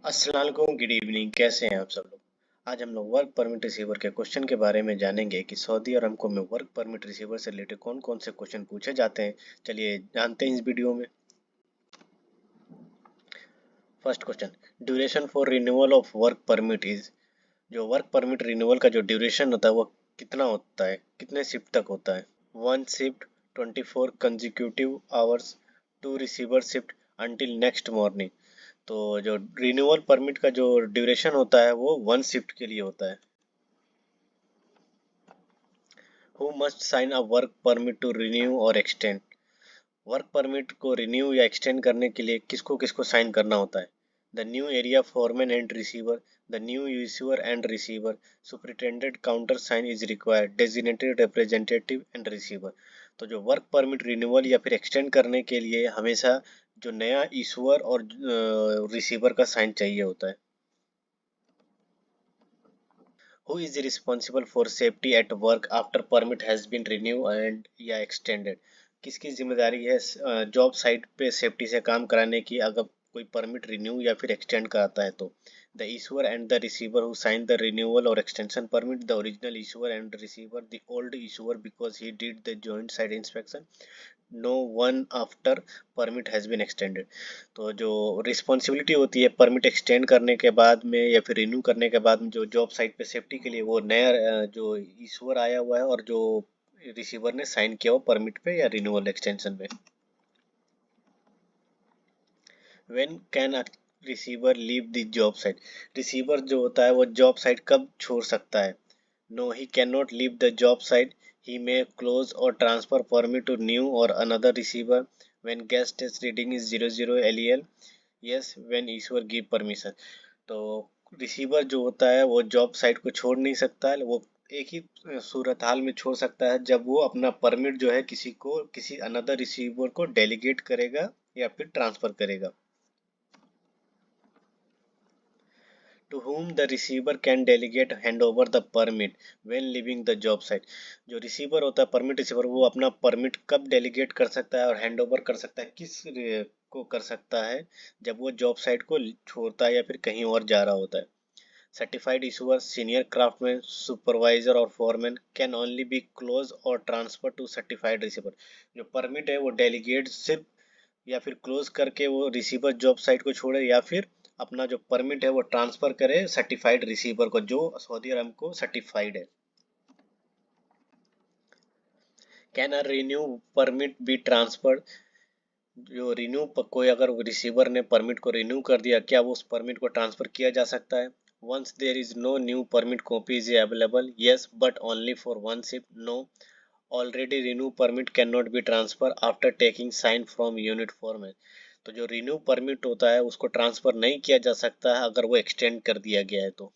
अस्सलाम वालेकुम, good evening. कैसे हैं आप सब लोग। आज हम लोग वर्क परमिट रिसीवर के क्वेश्चन के बारे में जानेंगे कि सऊदी अरमको में वर्क परमिट रिसीवर से रिलेटेड कौन कौन से क्वेश्चन पूछे जाते हैं। चलिए जानते हैं इस वीडियो में। First question, duration for renewal of work permit is. जो वर्क परमिट रिन्यूअल का जो ड्यूरेशन होता है वो कितना होता है, कितने शिफ्ट तक होता है। 1 shift, 24 consecutive hours, 2 receiver shift until next morning. तो जो रिन्यूअल परमिट का जो ड्यूरेशन होता है वो 1 शिफ्ट के लिए होता है। Who must sign a work permit to renew और एक्सटेंड। वर्क परमिट को रिन्यू या एक्सटेंड करने के लिए किसको किसको साइन करना होता है। The new area foreman and receiver, the new issuer and receiver, superintendent counter sign is required, designated representative and receiver. तो जो वर्क परमिट रिन्यूअल या फिर एक्सटेंड करने के लिए हमेशा जो नया इश्यूअर और रिसीवर का साइन चाहिए होता है। Who is responsible for safety at work after permit has been renewed and या extended। किसकी जिम्मेदारी है जॉब साइट पे सेफ्टी से काम कराने की अगर कोई परमिट रिन्यू या फिर एक्सटेंड कराता है तो। The issuer and the receiver who sign the renewal और extension permit, the original issuer and receiver, the old issuer because he did the joint site inspection, no one after permit has been extended. तो जो responsibility होती है permit extend करने के बाद में या फिर रिन्यू करने के बाद में जो जॉब साइट पे सेफ्टी के लिए वो नया जो इशूअर आया हुआ है और जो रिसीवर ने साइन किया हो परमिट पे या रिन्यूअल एक्सटेंशन पे। When can a receiver leave the job site. Receiver जो होता है वो जॉब साइट कब छोड़ सकता है। No, he can not leave the job site. He may close or transfer permit to new or another receiver when gas test reading is 00 LEL. Yes, when issuer give permission। तो receiver जो होता है वो job site को छोड़ नहीं सकता है। वो एक ही सूरत हाल में छोड़ सकता है जब वो अपना परमिट जो है किसी को किसी अनदर रिसीवर को डेलीगेट करेगा या फिर ट्रांसफर करेगा। To whom the receiver can delegate hand over the permit when leaving the job site। जो रिसीवर होता है परमिट रिसीवर वो अपना परमिट कब डेलीगेट कर सकता है और हैंड ओवर कर सकता है को कर सकता है जब वो जॉब साइट को छोड़ता है या फिर कहीं और जा रहा होता है। Certified issuer, senior craftsman, supervisor और foreman can only be close और ट्रांसफर टू सर्टिफाइड रिसीवर। जो परमिट है वो डेलीगेट सिर्फ या फिर क्लोज करके वो रिसीवर जॉब साइट को छोड़े या फिर अपना जो परमिट है वो ट्रांसफर करे सर्टिफाइड रिसीवर को जो सऊदी अरब को सर्टिफाइड है। Can a renew permit be transferred. जो रिन्यू कोई अगर रिसीवर ने परमिट को रिन्यू कर दिया क्या वो उस परमिट को ट्रांसफर किया जा सकता है। Once there is no new permit copy is available, yes but only for 1 shift, no. Already renew permit can not be transfer after taking sign from unit format. तो जो रिन्यू परमिट होता है उसको transfer नहीं किया जा सकता है अगर वो एक्सटेंड कर दिया गया है तो।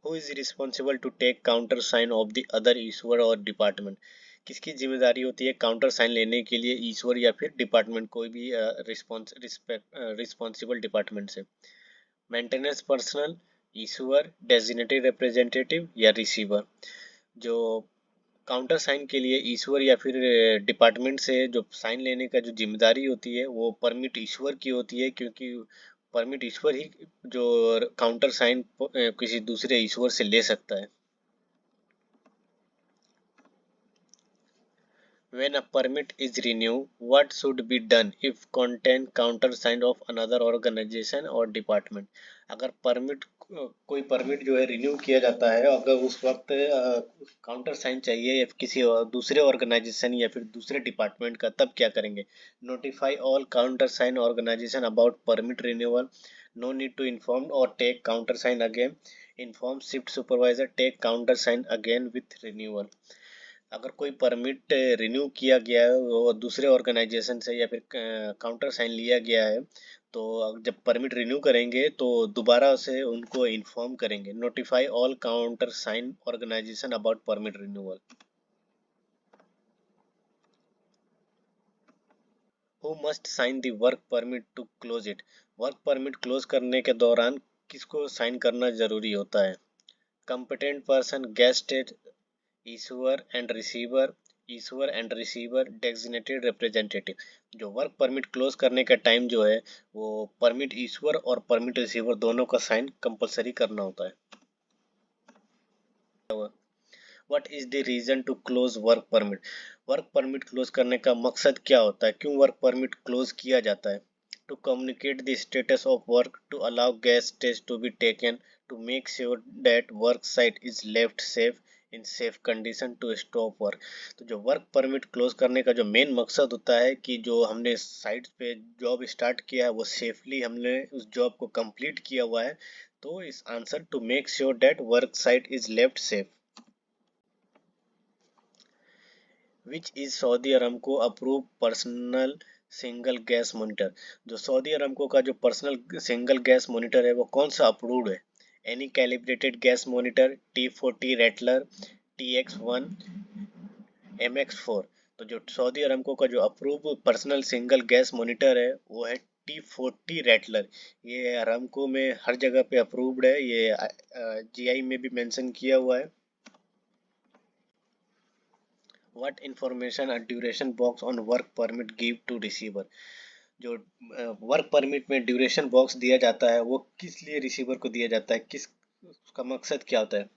Who is responsible to take counter sign of the other issuer और डिपार्टमेंट। किसकी जिम्मेदारी होती है काउंटर साइन लेने के लिए ईश्वर या फिर डिपार्टमेंट कोई भी रिस्पॉन्सिबल डिपार्टमेंट से। मेंटेनेंस पर्सनल, ईश्वर, डेजिग्नेटेड रिप्रेजेंटेटिव या रिसीवर। जो काउंटर साइन के लिए ईश्वर या फिर डिपार्टमेंट से जो साइन लेने का जो जिम्मेदारी होती है वो परमिट ईश्वर की होती है क्योंकि परमिट ईश्वर ही जो काउंटर साइन किसी दूसरे ईश्वर से ले सकता है। When a permit is renewed, what should be done if contain countersign of another organization or department। अगर परमिट कोई परमिट जो है रिन्यू किया जाता है अगर उस वक्त काउंटर साइन चाहिए या किसी दूसरे ऑर्गेनाइजेशन या फिर दूसरे डिपार्टमेंट का तब क्या करेंगे। Notify all counter sign organisation about permit renewal, no need to inform और take counter sign again, inform shift supervisor take counter sign again with renewal. अगर कोई परमिट रिन्यू किया गया है वो दूसरे ऑर्गेनाइजेशन से या फिर काउंटर साइन लिया गया है तो जब परमिट रिन्यू करेंगे तो दोबारा से उनको इन्फॉर्म करेंगे। Notify all counter sign organisation about permit renewal. Who must sign the work permit to close it. Work permit close करने के दौरान किसको साइन करना जरूरी होता है। Competent person, guest, issuer and receiver, issuer and receiver designated representative. जो work permit close करने का टाइम जो है वो परमिट ईश्वर और परमिट रिसीवर दोनों का साइन कंपलसरी करना होता है। What is the reason to close work permit? Work permit close करने का मकसद क्या होता है? क्यों वर्क परमिट क्लोज किया जाता है? To communicate the status of work, to allow gas test to be taken, to make sure that work site is left safe in safe condition, to stop work. तो जो work permit close करने का जो main मकसद होता है कि जो हमने साइट पे जॉब स्टार्ट किया है वो सेफली हमने उस जॉब को कंप्लीट किया हुआ है। तो इस answer to make sure that work site is left safe. Which is Saudi Aramco approve personal single gas monitor? जो सऊदी अरामको का जो पर्सनल सिंगल गैस मॉनिटर है वो कौन सा अप्रूव्ड है? Any calibrated gas monitor, T40 रेटलर, TX1, MX4। तो जो सऊदी अरामको का जो approve personal single gas monitor है वो है T40 रेटलर। ये अरामको में हर जगह पे अप्रूव्ड है, ये GI में भी मेंशन किया हुआ है। What information a duration box on work permit give to receiver? जो वर्क परमिट में ड्यूरेशन बॉक्स दिया जाता है वो किस लिए रिसीवर को दिया जाता है, किस उसका मकसद क्या होता है?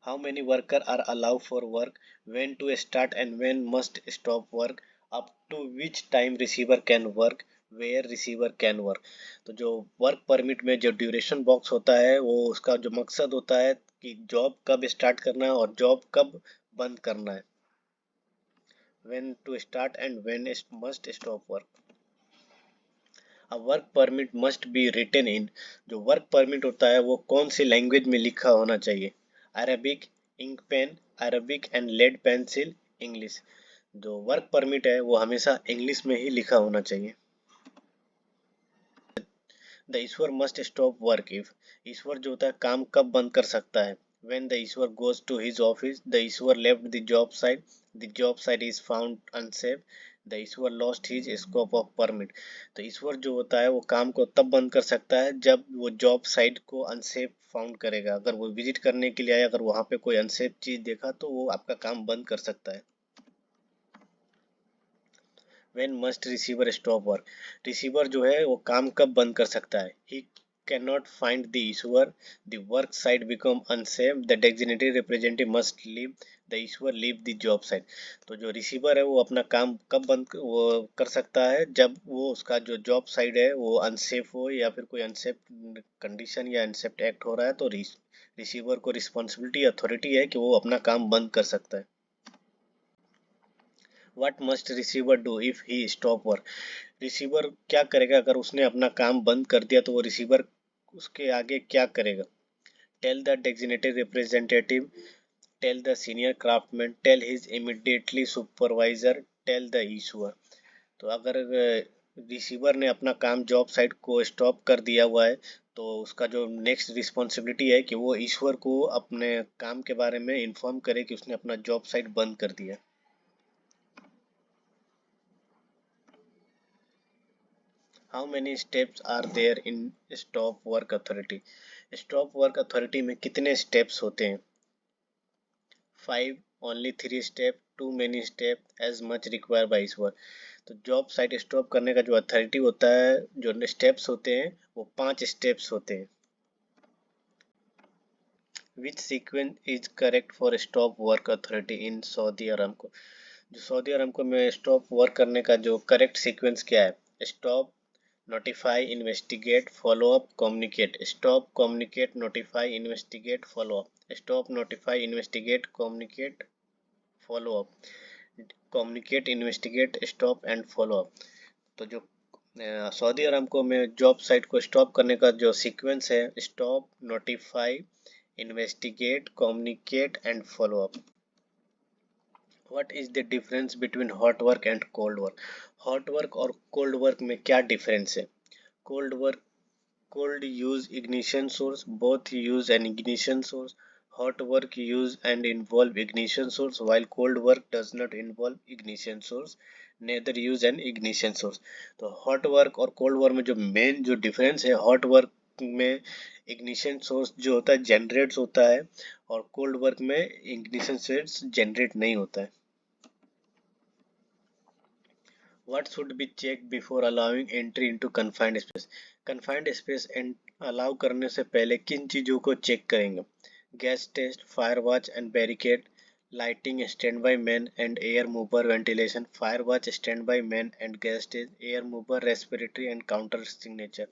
How many worker are allow for work, when to start and when must stop work, up to which time receiver can work, where receiver can work. तो जो वर्क परमिट में जो ड्यूरेशन बॉक्स होता है वो उसका जो मकसद होता है कि जॉब कब स्टार्ट करना है और जॉब कब बंद करना है। When to start and when it must stop work. A work permit must be written in, जो वर्क परमिट होता है वो कौन सी लैंग्वेज में लिखा होना चाहिए? Arabic, ink pen, Arabic and lead pencil, English. जो वर्क परमिट है वो हमेशा इंग्लिश में ही लिखा होना चाहिए। The issuer must stop work if, issuer जो होता है काम कब बंद कर सकता है? when the Ishwar goes to his office, the Ishwar left the job site is found unsafe, the Ishwar lost his scope of permit। तो ईश्वर जो होता है वो काम को तब बंद कर सकता है जब वो जॉब साइट को अनसेफ फाउंड करेगा। अगर वो विजिट करने के लिए आया, अगर वहां पे कोई अनसेफ चीज देखा तो वो आपका काम बंद कर सकता है। When must receiver stop work? Receiver जो है वो काम कब बंद कर सकता है? He cannot find the issuer, the work site become unsafe, the designated representative must leave, the issuer leave the job site। तो जो रिसीवर है वो अपना काम कब बंद वो कर सकता है? जब वो उसका जो जॉब साइट है वो अनसेफ हो या फिर कोई अनसेफ कंडीशन या अनसेफ एक्ट हो रहा है, तो रिसीवर को रिस्पॉन्सिबिलिटी अथॉरिटी है कि वो अपना काम बंद कर सकता है। What must receiver do if he stop work? Receiver क्या करेगा अगर उसने अपना काम बंद कर दिया? तो वो रिसीवर उसके आगे क्या करेगा? Tell the designated representative, tell the senior craftsman, tell his immediately supervisor, tell the issuer. तो अगर रिसीवर ने अपना काम जॉब साइट को स्टॉप कर दिया हुआ है तो उसका जो नेक्स्ट रिस्पॉन्सिबिलिटी है कि वो ईश्वर को अपने काम के बारे में इन्फॉर्म करे कि उसने अपना जॉब साइट बंद कर दिया। How many steps are there in stop work authority? Stop work authority में कितने steps होते हैं? 5, only 3 step, too many step, as much required by ईश्वर। तो जॉब साइट स्टॉप करने का जो अथॉरिटी होता है, जो स्टेप्स होते हैं वो 5 स्टेप्स होते हैं। Which sequence is correct for stop work authority in Saudi Aramco? जो सऊदी अरामको में स्टॉप वर्क करने का जो करेक्ट सीक्वेंस क्या है? Stop, notify, investigate, follow up, communicate। stop, communicate, notify, investigate, follow up। stop, notify, investigate, communicate, follow up। communicate, investigate, stop and follow up। तो जो Saudi Aramco में job site को stop करने का जो sequence है, stop, notify, investigate, communicate and follow up. What is the difference between hot work and cold work? Hot work और cold work में क्या डिफरेंस है? cold work, cold use ignition source, both use an ignition source। hot work use and involve ignition source, while cold work does not involve ignition source, neither use an ignition source। तो hot work और cold work में जो main जो difference है, hot work में ignition source जो होता है जनरेट होता है और cold work में ignition source जनरेट नहीं होता है। What should be checked before allowing entry into confined space? Confined space allow करने से पहले किन चीजों को चेक करेंगे? Gas test, fire watch and barricade, lighting, stand by man and air mover, ventilation, fire watch, stand by man and gas test, air mover, respiratory and counter signature.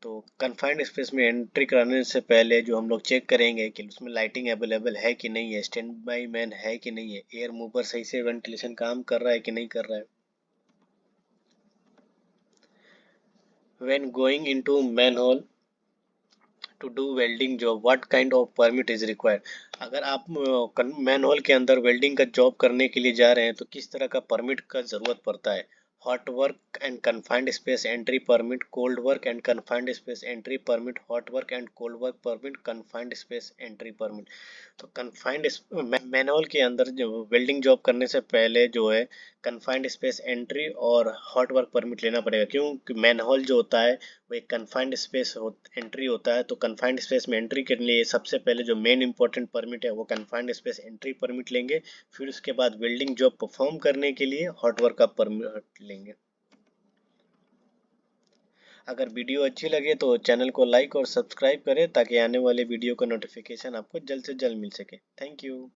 तो confined space में entry कराने से पहले जो हम लोग check करेंगे कि उसमें लाइटिंग अवेलेबल है कि नहीं है, स्टैंड बाय मैन है कि नहीं है, एयर मूवर सही से वेंटिलेशन काम कर रहा है कि नहीं कर रहा है। When going into manhole to do welding job, what kind of permit is required? अगर आप मैनहोल के अंदर वेल्डिंग का जॉब करने के लिए जा रहे हैं तो किस तरह का परमिट का ज़रूरत पड़ता है? Hot work and confined space entry permit, cold work and confined space entry permit, hot work and cold work permit, confined space entry permit. तो कन्फाइंड मैनहोल के अंदर जो वेल्डिंग जॉब करने से पहले जो है कन्फाइंड स्पेस एंट्री और हॉट वर्क परमिट लेना पड़ेगा, क्योंकि मैनहोल जो होता है वो एक कन्फाइंड स्पेस एंट्री होता है। तो कन्फाइंड स्पेस में एंट्री के लिए सबसे पहले जो मेन इंपॉर्टेंट परमिट है वो कन्फाइंड स्पेस एंट्री परमिट लेंगे, फिर उसके बाद वेल्डिंग जॉब परफॉर्म करने के लिए हॉट वर्क का परमिट लेंगे। अगर वीडियो अच्छी लगे तो चैनल को लाइक और सब्सक्राइब करें ताकि आने वाले वीडियो का नोटिफिकेशन आपको जल्द से जल्द मिल सके। Thank you.